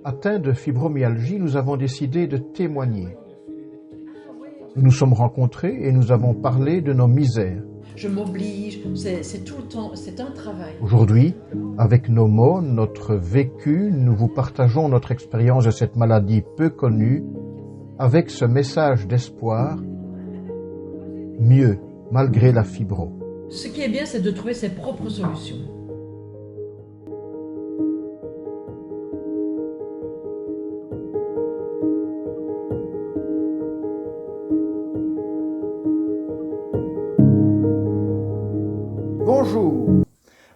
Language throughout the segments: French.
Atteints de fibromyalgie, nous avons décidé de témoigner. Nous nous sommes rencontrés et nous avons parlé de nos misères. Je m'oblige, c'est tout le temps, c'est un travail. Aujourd'hui, avec nos mots, notre vécu, nous vous partageons notre expérience de cette maladie peu connue avec ce message d'espoir, mieux malgré la fibro. Ce qui est bien, c'est de trouver ses propres solutions. Bonjour.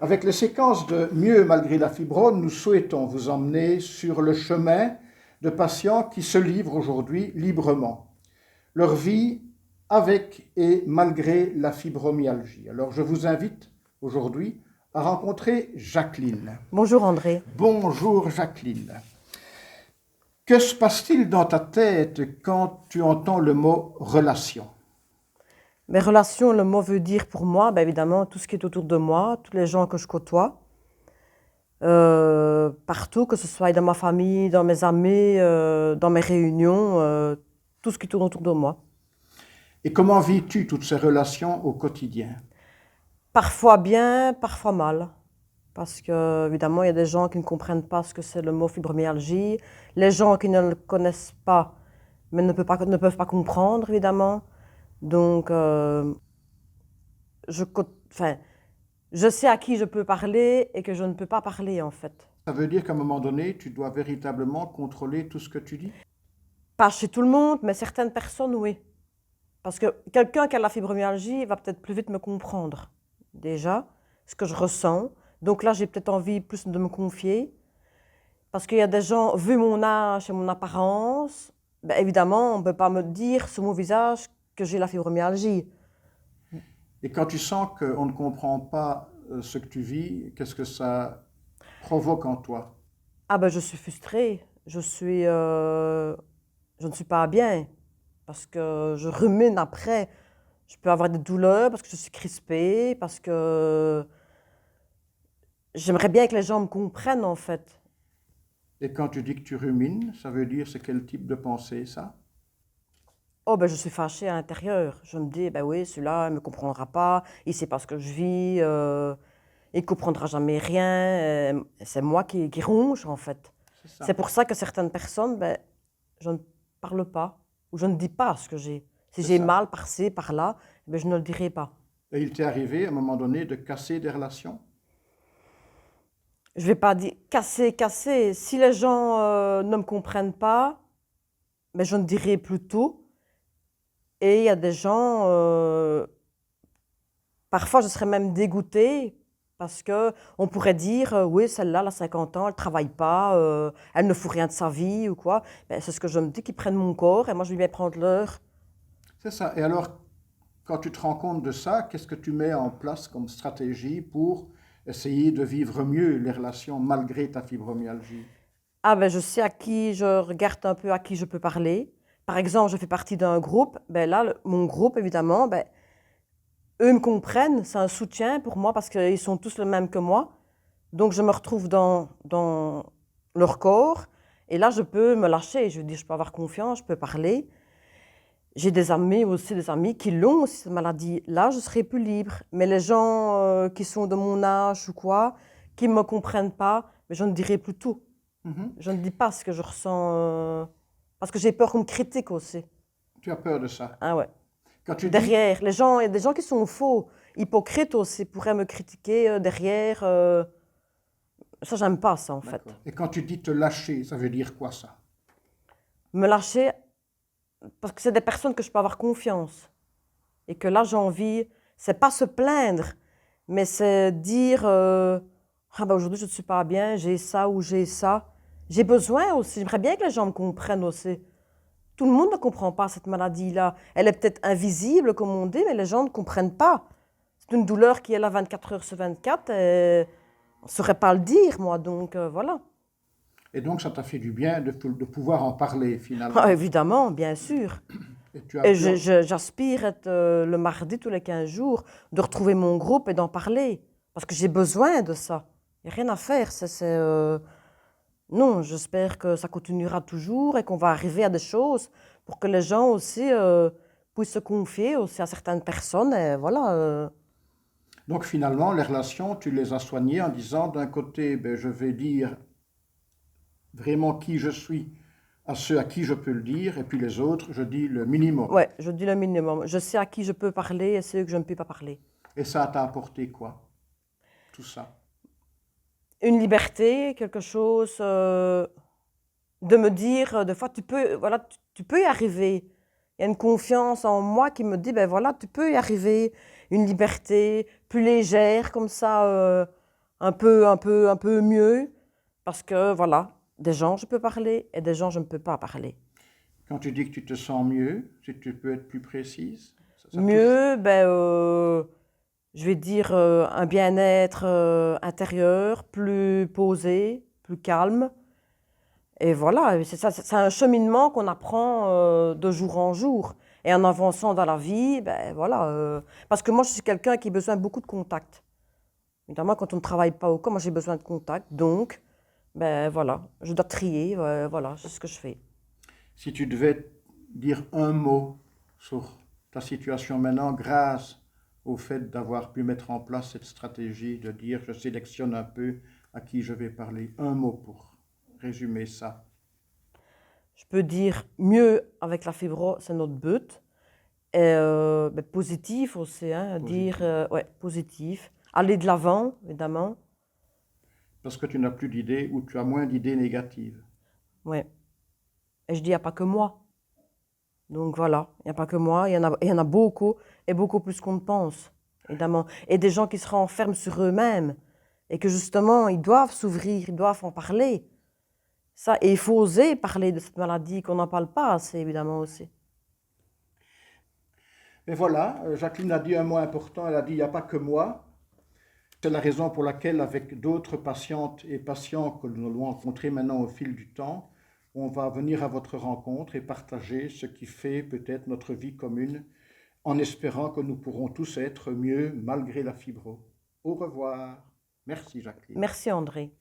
Avec les séquences de Mieux malgré la fibrome, nous souhaitons vous emmener sur le chemin de patients qui se livrent aujourd'hui librement. Leur vie avec et malgré la fibromyalgie. Alors je vous invite aujourd'hui à rencontrer Jacqueline. Bonjour André. Bonjour Jacqueline. Que se passe-t-il dans ta tête quand tu entends le mot relation ? Mes relations, le mot veut dire pour moi, évidemment, tout ce qui est autour de moi, tous les gens que je côtoie, partout, que ce soit dans ma famille, dans mes amis, dans mes réunions, tout ce qui tourne autour de moi. Et comment vis-tu toutes ces relations au quotidien ? Parfois bien, parfois mal. Parce que, évidemment, il y a des gens qui ne comprennent pas ce que c'est le mot fibromyalgie. Les gens qui ne le connaissent pas, mais ne peuvent pas comprendre, évidemment. Donc, je sais à qui je peux parler et que je ne peux pas parler, en fait. Ça veut dire qu'à un moment donné, tu dois véritablement contrôler tout ce que tu dis ? Pas chez tout le monde, mais certaines personnes, oui. Parce que quelqu'un qui a la fibromyalgie va peut-être plus vite me comprendre, déjà, ce que je ressens. Donc là, j'ai peut-être envie plus de me confier. Parce qu'il y a des gens, vu mon âge et mon apparence, évidemment, on ne peut pas me dire sur mon visage que j'ai la fibromyalgie. Et quand tu sens qu'on ne comprend pas ce que tu vis, qu'est-ce que ça provoque en toi ? Je suis frustrée. Je ne suis pas bien. Parce que je rumine après. Je peux avoir des douleurs parce que je suis crispée, parce que j'aimerais bien que les gens me comprennent, en fait. Et quand tu dis que tu rumines, ça veut dire c'est quel type de pensée ça ? Je suis fâchée à l'intérieur. Je me dis, oui, celui-là, il ne me comprendra pas, il ne sait pas ce que je vis, il ne comprendra jamais rien. C'est moi qui ronge, en fait. C'est pour ça que certaines personnes, je ne parle pas, ou je ne dis pas ce que j'ai. Si j'ai mal par-ci, par-là, je ne le dirai pas. Et il t'est arrivé à un moment donné de casser des relations ? Je ne vais pas dire casser. Si les gens ne me comprennent pas, je ne dirai plus tout. Et il y a des gens, parfois je serais même dégoûtée parce qu'on pourrait dire, oui, celle-là, elle a 50 ans, elle ne travaille pas, elle ne fout rien de sa vie ou quoi. C'est ce que je me dis, qu'ils prennent mon corps et moi je vais bien prendre leur. C'est ça. Et alors, quand tu te rends compte de ça, qu'est-ce que tu mets en place comme stratégie pour essayer de vivre mieux les relations malgré ta fibromyalgie ? Je sais à qui, je regarde un peu à qui je peux parler. Par exemple, je fais partie d'un groupe. Là, mon groupe, évidemment, eux me comprennent. C'est un soutien pour moi parce qu'ils sont tous le même que moi. Donc, je me retrouve dans leur corps. Et là, je peux me lâcher. Je veux dire, je peux avoir confiance, je peux parler. J'ai des amis qui l'ont aussi, cette maladie-là. Je serai plus libre. Mais les gens qui sont de mon âge ou quoi, qui ne me comprennent pas, je ne dirai plus tout. Je ne dis pas ce que je ressens... Parce que j'ai peur qu'on me critique aussi. Tu as peur de ça ? Ah ouais. Quand tu derrière, il y a des gens qui sont faux, hypocrites aussi, pourraient me critiquer derrière. Ça, j'aime pas ça, en fait. Et quand tu dis te lâcher, ça veut dire quoi, ça ? Me lâcher, parce que c'est des personnes que je peux avoir confiance. Et que là, j'ai envie, c'est pas se plaindre, mais c'est dire aujourd'hui, je ne suis pas bien, j'ai ça ou j'ai ça. J'ai besoin aussi, j'aimerais bien que les gens me comprennent aussi. Tout le monde ne comprend pas cette maladie-là. Elle est peut-être invisible, comme on dit, mais les gens ne comprennent pas. C'est une douleur qui est là 24 heures sur 24 et on ne saurait pas le dire, moi, donc voilà. Et donc, ça t'a fait du bien de pouvoir en parler, finalement ? Évidemment, bien sûr. Et j'aspire être le mardi tous les 15 jours, de retrouver mon groupe et d'en parler, parce que j'ai besoin de ça. Il n'y a rien à faire, non, j'espère que ça continuera toujours et qu'on va arriver à des choses pour que les gens aussi puissent se confier aussi à certaines personnes. Et voilà. Donc finalement, les relations, tu les as soignées en disant d'un côté, ben, je vais dire vraiment qui je suis à ceux à qui je peux le dire, et puis les autres, je dis le minimum. Ouais, je dis le minimum. Je sais à qui je peux parler et ceux que je ne peux pas parler. Et ça t'a apporté quoi, tout ça? Une liberté, quelque chose de me dire, des fois, voilà, tu peux y arriver. Il y a une confiance en moi qui me dit, ben voilà, tu peux y arriver. Une liberté plus légère, comme ça, un peu mieux. Parce que, voilà, des gens, je peux parler et des gens, je ne peux pas parler. Quand tu dis que tu te sens mieux, si tu peux être plus précise, ça touche. Mieux, je vais dire un bien-être intérieur, plus posé, plus calme. Et voilà, c'est ça, c'est un cheminement qu'on apprend de jour en jour. Et en avançant dans la vie, ben voilà. Parce que moi, je suis quelqu'un qui a besoin de beaucoup de contact. Évidemment, quand on ne travaille pas au corps, moi j'ai besoin de contact. Donc, ben voilà, je dois trier, voilà, c'est ce que je fais. Si tu devais dire un mot sur ta situation maintenant, grâce au fait d'avoir pu mettre en place cette stratégie de dire je sélectionne un peu à qui je vais parler, un mot pour résumer ça. Je peux dire mieux avec la fibro, c'est notre but. Et positif aussi, hein, Positif. dire ouais, positif. Aller de l'avant, évidemment. Parce que tu n'as plus d'idées ou tu as moins d'idées négatives. Ouais. Et je dis, il n'y a pas que moi. Donc voilà, il n'y a pas que moi, il y en a beaucoup, et beaucoup plus qu'on ne pense, évidemment. Et des gens qui se renferment sur eux-mêmes, et que justement, ils doivent s'ouvrir, ils doivent en parler. Ça, et il faut oser parler de cette maladie, qu'on n'en parle pas assez, évidemment, aussi. Et voilà, Jacqueline a dit un mot important, elle a dit il n'y a pas que moi. C'est la raison pour laquelle, avec d'autres patientes et patients que nous allons rencontrer maintenant au fil du temps, on va venir à votre rencontre et partager ce qui fait peut-être notre vie commune, en espérant que nous pourrons tous être mieux malgré la fibro. Au revoir. Merci Jacqueline. Merci, André.